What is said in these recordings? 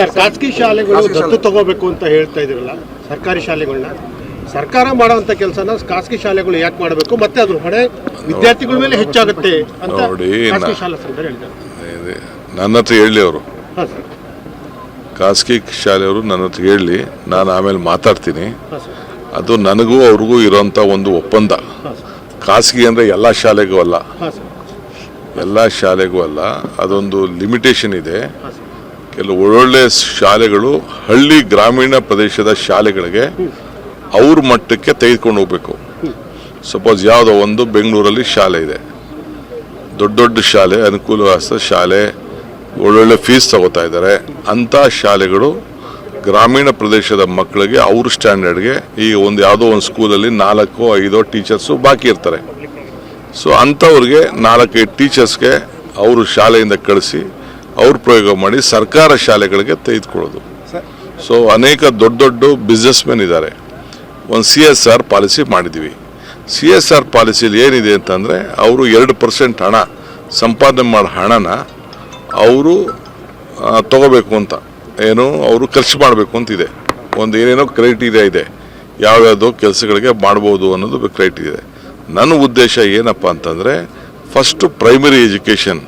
ಖಾಸಗಿ ಶಾಲೆಗಳು ದತ್ತು ತಗೋಬೇಕು ಅಂತ ಹೇಳ್ತಾ ಇದ್ರಲ್ಲ, ಸರ್ಕಾರಿ ಶಾಲೆಗಳನ್ನ ಸರ್ಕಾರ ಮಾಡುವಂತ ಕೆಲಸನ ಖಾಸಗಿ ಶಾಲೆಗಳು ಯಾಕೆ ಮಾಡಬೇಕು, ಮತ್ತೆ ಅದ್ರ ಹೊಣೆ ವಿದ್ಯಾರ್ಥಿಗಳ ಮೇಲೆ ಹೆಚ್ಚಾಗುತ್ತೆ ಅಂತ ಖಾಸಗಿ ಶಾಲಾ ಸಂಘ ಹೇಳ್ತಾರೆ. ನನ್ನ ಹತ್ರ ಹೇಳಿ ಅವರು, ಖಾಸಗಿ ಶಾಲೆಯವರು ನನ್ನ ಹತ್ರ ಹೇಳಿ, ನಾನು ಆಮೇಲೆ ಮಾತಾಡ್ತೀನಿ. ಅದು ನನಗೂ ಅವ್ರಿಗೂ ಇರೋಂಥ ಒಂದು ಒಪ್ಪಂದ. ಖಾಸಗಿ ಅಂದರೆ ಎಲ್ಲ ಶಾಲೆಗೂ ಅಲ್ಲ, ಎಲ್ಲ ಶಾಲೆಗೂ ಅಲ್ಲ, ಅದೊಂದು ಲಿಮಿಟೇಷನ್ ಇದೆ. ಕೆಲವು ಒಳ್ಳೊಳ್ಳೆ ಶಾಲೆಗಳು ಹಳ್ಳಿ ಗ್ರಾಮೀಣ ಪ್ರದೇಶದ ಶಾಲೆಗಳಿಗೆ ಅವ್ರ ಮಟ್ಟಕ್ಕೆ ತೆಗೆದುಕೊಂಡು ಹೋಗ್ಬೇಕು. ಸಪೋಸ್ ಯಾವುದೋ ಒಂದು ಬೆಂಗಳೂರಲ್ಲಿ ಶಾಲೆ ಇದೆ, ದೊಡ್ಡ ದೊಡ್ಡ ಶಾಲೆ, ಅನುಕೂಲವಾದ ಶಾಲೆ, ಒಳ್ಳೊಳ್ಳೆ ಫೀಸ್ ತಗೋತಾ ಇದ್ದಾರೆ. ಅಂಥ ಶಾಲೆಗಳು ಗ್ರಾಮೀಣ ಪ್ರದೇಶದ ಮಕ್ಕಳಿಗೆ ಅವ್ರ ಸ್ಟ್ಯಾಂಡರ್ಡ್ಗೆ ಈಗ ಒಂದು ಯಾವುದೋ ಒಂದು ಸ್ಕೂಲಲ್ಲಿ 4-5 ಟೀಚರ್ಸು ಬಾಕಿ ಇರ್ತಾರೆ. ಸೊ ಅಂಥವ್ರಿಗೆ 4-5 ಟೀಚರ್ಸ್ಗೆ ಅವರು ಶಾಲೆಯಿಂದ ಕಳಿಸಿ ಅವ್ರು ಪ್ರಯೋಗ ಮಾಡಿ ಸರ್ಕಾರ ಶಾಲೆಗಳಿಗೆ ತೆಗೆದುಕೊಳ್ಳೋದು. ಸೊ ಅನೇಕ ದೊಡ್ಡ ದೊಡ್ಡ ಬಿಸ್ನೆಸ್ ಮೆನ್ ಇದ್ದಾರೆ. ಒಂದು CSR ಪಾಲಿಸಿ ಮಾಡಿದ್ದೀವಿ. CSR ಪಾಲಿಸಿಲಿ ಏನಿದೆ ಅಂತಂದರೆ, ಅವರು 2% ಹಣ ಸಂಪಾದನೆ ಮಾಡೋ ಹಣನ ಅವರು ತಗೋಬೇಕು ಅಂತ, ಏನು ಅವರು ಖರ್ಚು ಮಾಡಬೇಕು ಅಂತಿದೆ. ಒಂದು ಏನೇನೋ ಕ್ರೈಟೀರಿಯಾ ಇದೆ, ಯಾವ್ಯಾವುದೋ ಕೆಲಸಗಳಿಗೆ ಮಾಡ್ಬೋದು ಅನ್ನೋದು ಕ್ರೈಟೀರಿಯಾ ಇದೆ. ನನ್ನ ಉದ್ದೇಶ ಏನಪ್ಪ ಅಂತಂದರೆ, ಫಸ್ಟು ಪ್ರೈಮರಿ ಎಜುಕೇಷನ್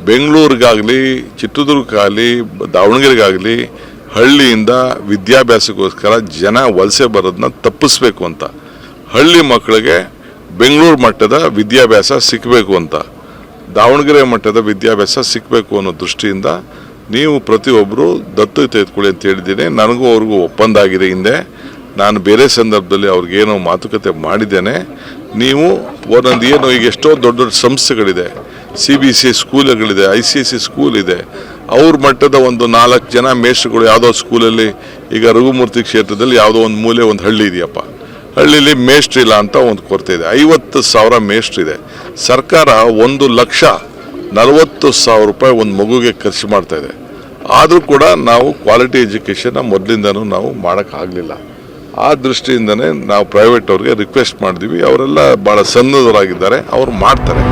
ಬೆಂಗಳೂರಿಗಾಗಲಿ, ಚಿತ್ರದುರ್ಗಕ್ಕಾಗಲಿ, ದಾವಣಗೆರೆಗಾಗಲಿ ಹಳ್ಳಿಯಿಂದ ವಿದ್ಯಾಭ್ಯಾಸಕ್ಕೋಸ್ಕರ ಜನ ವಲಸೆ ಬರೋದನ್ನ ತಪ್ಪಿಸ್ಬೇಕು ಅಂತ, ಹಳ್ಳಿ ಮಕ್ಕಳಿಗೆ ಬೆಂಗಳೂರು ಮಟ್ಟದ ವಿದ್ಯಾಭ್ಯಾಸ ಸಿಕ್ಕಬೇಕು ಅಂತ, ದಾವಣಗೆರೆ ಮಟ್ಟದ ವಿದ್ಯಾಭ್ಯಾಸ ಸಿಕ್ಕಬೇಕು ಅನ್ನೋ ದೃಷ್ಟಿಯಿಂದ ನೀವು ಪ್ರತಿಯೊಬ್ಬರು ದತ್ತು ತೆಗೆದುಕೊಳ್ಳಿ ಅಂತ ಹೇಳಿದ್ದೀನಿ. ನನಗೂ ಅವ್ರಿಗೂ ಒಪ್ಪಂದ ಆಗಿದೆ. ಹಿಂದೆ ನಾನು ಬೇರೆ ಸಂದರ್ಭದಲ್ಲಿ ಅವ್ರಿಗೇನೋ ಮಾತುಕತೆ ಮಾಡಿದ್ದೇನೆ. ನೀವು ಒಂದೊಂದು ಏನು ಈಗ ಎಷ್ಟೋ ದೊಡ್ಡ ದೊಡ್ಡ ಸಂಸ್ಥೆಗಳಿದೆ, CBSE ಸ್ಕೂಲ್ಗಳಿದೆ, ICSE ಸ್ಕೂಲ್ ಇದೆ, ಅವ್ರ ಮಟ್ಟದ ಒಂದು 4 ಜನ ಮೇಷ್ಟ್ರುಗಳು ಯಾವುದೋ ಸ್ಕೂಲಲ್ಲಿ, ಈಗ ರಘುಮೂರ್ತಿ ಕ್ಷೇತ್ರದಲ್ಲಿ ಯಾವುದೋ ಒಂದು ಮೂಲೆ ಒಂದು ಹಳ್ಳಿ ಇದೆಯಪ್ಪ, ಹಳ್ಳಿಲಿ ಮೇಷ್ಟ್ರು ಇಲ್ಲ ಅಂತ ಒಂದು ಕೊರತೆ ಇದೆ. 50,000 ಮೇಷ್ಟ್ರು ಇದೆ. ಸರ್ಕಾರ 1,40,000 ರೂಪಾಯಿ ಒಂದು ಮಗುಗೆ ಖರ್ಚು ಮಾಡ್ತಾ ಇದೆ. ಆದರೂ ಕೂಡ ನಾವು ಕ್ವಾಲಿಟಿ ಎಜುಕೇಷನ್ನ ಮೊದಲಿಂದನೂ ನಾವು ಮಾಡೋಕ್ಕಾಗಲಿಲ್ಲ. ಆ ದೃಷ್ಟಿಯಿಂದನೇ ನಾವು ಪ್ರೈವೇಟ್ ಅವ್ರಿಗೆ ರಿಕ್ವೆಸ್ಟ್ ಮಾಡಿದ್ವಿ. ಅವರೆಲ್ಲ ಭಾಳ ಸನ್ನದ್ಧರಾಗಿದ್ದಾರೆ, ಅವ್ರು ಮಾಡ್ತಾರೆ.